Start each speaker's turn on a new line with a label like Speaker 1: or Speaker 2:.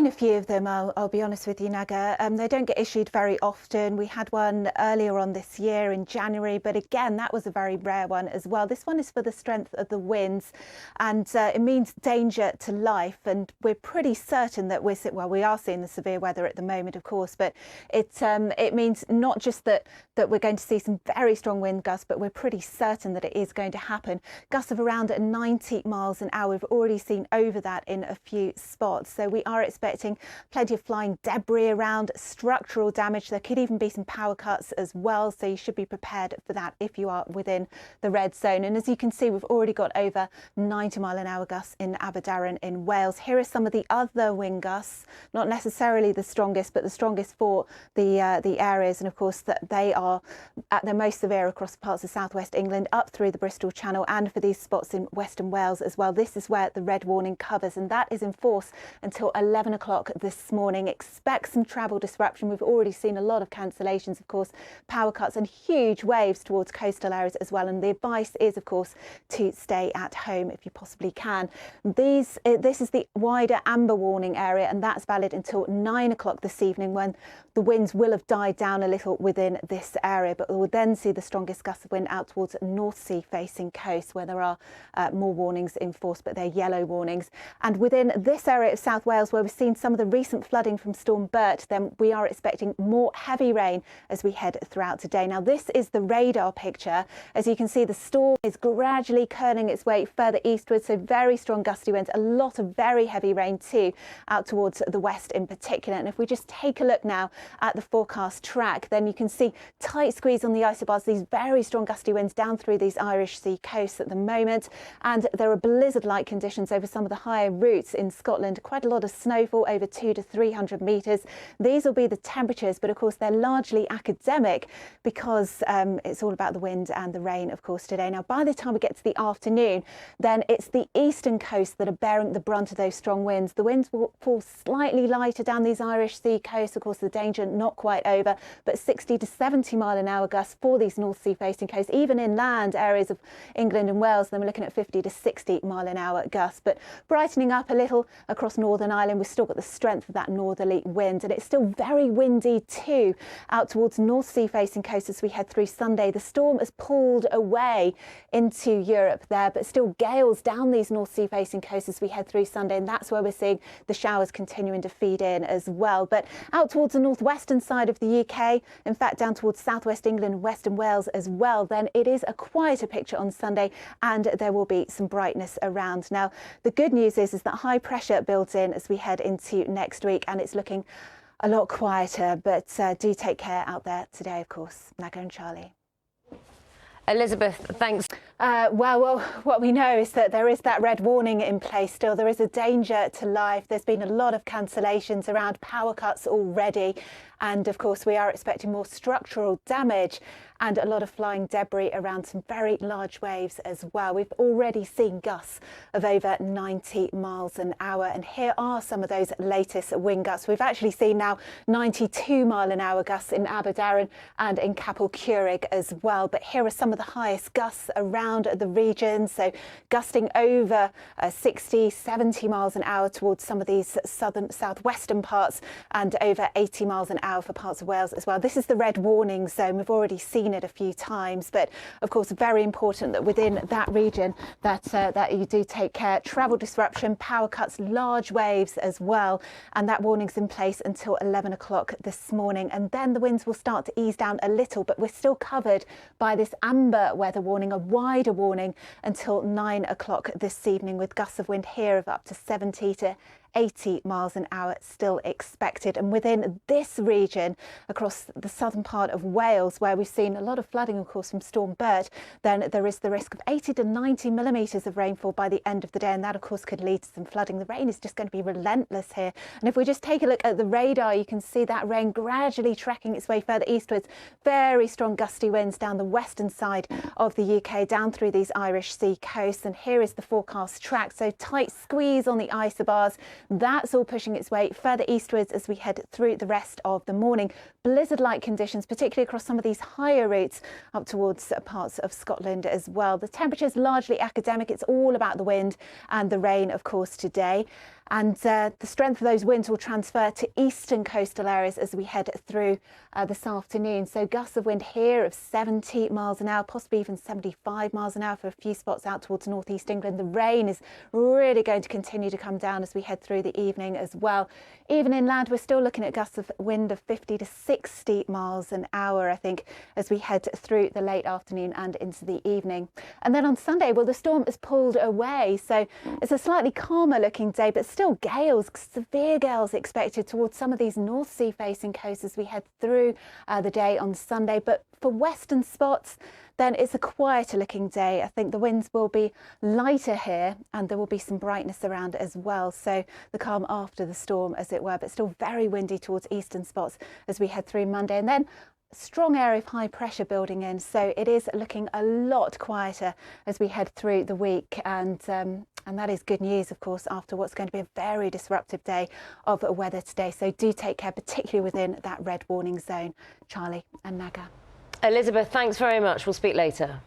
Speaker 1: seen a few of them, I'll be honest with you, Naga. They don't get issued very often. We had one earlier on this year in January, but again, that was a very rare one as well. This one is for the strength of the winds, and it means danger to life. And we're pretty certain that we are seeing the severe weather at the moment, of course, but it means not just that we're going to see some very strong wind gusts, but we're pretty certain that it is going to happen. Gusts of around 90 miles an hour. We've already seen over that in a few spots. So we are expecting plenty of flying debris around, structural damage. There could even be some power cuts as well. So you should be prepared for that if you are within the red zone. And as you can see, we've already got over 90-mile-an-hour gusts in Darragh in Wales. Here are some of the other wind gusts, not necessarily the strongest, but the strongest for the areas. And of course, that they are at their most severe across parts of southwest England, up through the Bristol Channel, and for these spots in Western Wales as well. This is where the red warning covers, and that is in force until 11 o'clock this morning. Expect some travel disruption. We've already seen a lot of cancellations, of course, power cuts and huge waves towards coastal areas as well. And the advice is, of course, to stay at home if you possibly can. This is the wider amber warning area, and that's valid until 9 o'clock this evening, when the winds will have died down a little within this area. But we'll then see the strongest gusts of wind out towards North Sea facing coast, where there are more warnings in force, but they're yellow warnings. And within this area of South Wales, where we've seen some of the recent flooding from Storm Bert, then we are expecting more heavy rain as we head throughout today. Now, this is the radar picture. As you can see, the storm is gradually curling its way further eastwards, so very strong gusty winds, a lot of very heavy rain too, out towards the west in particular. And if we just take a look now at the forecast track, then you can see tight squeeze on the isobars, these very strong gusty winds down through these Irish Sea coasts at the moment. And there are blizzard-like conditions over some of the higher routes in Scotland. Quite a lot of snowfall, over 200 to 300 metres. These will be the temperatures, but of course they're largely academic, because it's all about the wind and the rain, of course, today. Now, by the time we get to the afternoon, then it's the eastern coast that are bearing the brunt of those strong winds. The winds will fall slightly lighter down these Irish Sea coasts. Of course, the danger not quite over, but 60 to 70-mile-an-hour gusts for these North Sea facing coasts, even inland areas of England and Wales. Then we're looking at 50 to 60-mile-an-hour gusts, but brightening up a little across Northern Ireland. We've still got the strength of that northerly wind, and it's still very windy too out towards North Sea facing coasts as we head through Sunday. The storm has pulled away into Europe there, but still gales down these North Sea facing coasts as we head through Sunday, and that's where we're seeing the showers continuing to feed in as well. But out towards the northwestern side of the UK, in fact down towards southwest England, Western Wales as well, then it is a quieter picture on Sunday, and there will be some brightness around. Now, the good news is that high pressure builds in as we head into next week, and it's looking a lot quieter, but do take care out there today, of course. Naga and Charlie.
Speaker 2: Elizabeth, thanks.
Speaker 1: Well, what we know is that there is that red warning in place still. There is a danger to life. There's been a lot of cancellations around, power cuts already. And of course, we are expecting more structural damage and a lot of flying debris around, some very large waves as well. We've already seen gusts of over 90 miles an hour. And here are some of those latest wind gusts. We've actually seen now 92-mile-an-hour gusts in Darragh and in Capel Curig as well. But here are some of the highest gusts around the region. So gusting over 60, 70 miles an hour towards some of these southwestern parts, and over 80 miles an hour for parts of Wales as well. This is the red warning zone. We've already seen it a few times, but of course very important that within that region that you do take care. Travel disruption, power cuts, large waves as well, and that warning's in place until 11 o'clock this morning, and then the winds will start to ease down a little, but we're still covered by this amber weather warning, a wider warning until 9 o'clock this evening, with gusts of wind here of up to 70 to 80 miles an hour still expected. And within this region, across the southern part of Wales, where we've seen a lot of flooding, of course, from Storm Bert, then there is the risk of 80 to 90 millimetres of rainfall by the end of the day. And that, of course, could lead to some flooding. The rain is just going to be relentless here. And if we just take a look at the radar, you can see that rain gradually tracking its way further eastwards. Very strong gusty winds down the western side of the UK, down through these Irish Sea coasts. And here is the forecast track. So tight squeeze on the isobars. That's all pushing its way further eastwards as we head through the rest of the morning. Blizzard-like conditions, particularly across some of these higher routes up towards parts of Scotland as well. The temperature's largely academic. It's all about the wind and the rain, of course, today. And the strength of those winds will transfer to eastern coastal areas as we head through this afternoon. So gusts of wind here of 70 miles an hour, possibly even 75 miles an hour for a few spots out towards northeast England. The rain is really going to continue to come down as we head through the evening as well. Even inland, we're still looking at gusts of wind of 50 to 60 miles an hour, I think, as we head through the late afternoon and into the evening. And then on Sunday, well, the storm has pulled away, so it's a slightly calmer looking day, but still gales, severe gales expected towards some of these North Sea facing coasts as we head through the day on Sunday. But for western spots, then it's a quieter looking day. I think the winds will be lighter here and there will be some brightness around as well. So the calm after the storm, as it were, but still very windy towards eastern spots as we head through Monday. And then strong area of high pressure building in, so it is looking a lot quieter as we head through the week, and that is good news, of course, after what's going to be a very disruptive day of weather today. So do take care, particularly within that red warning zone. Charlie and Naga.
Speaker 2: Elizabeth, thanks very much. We'll speak later.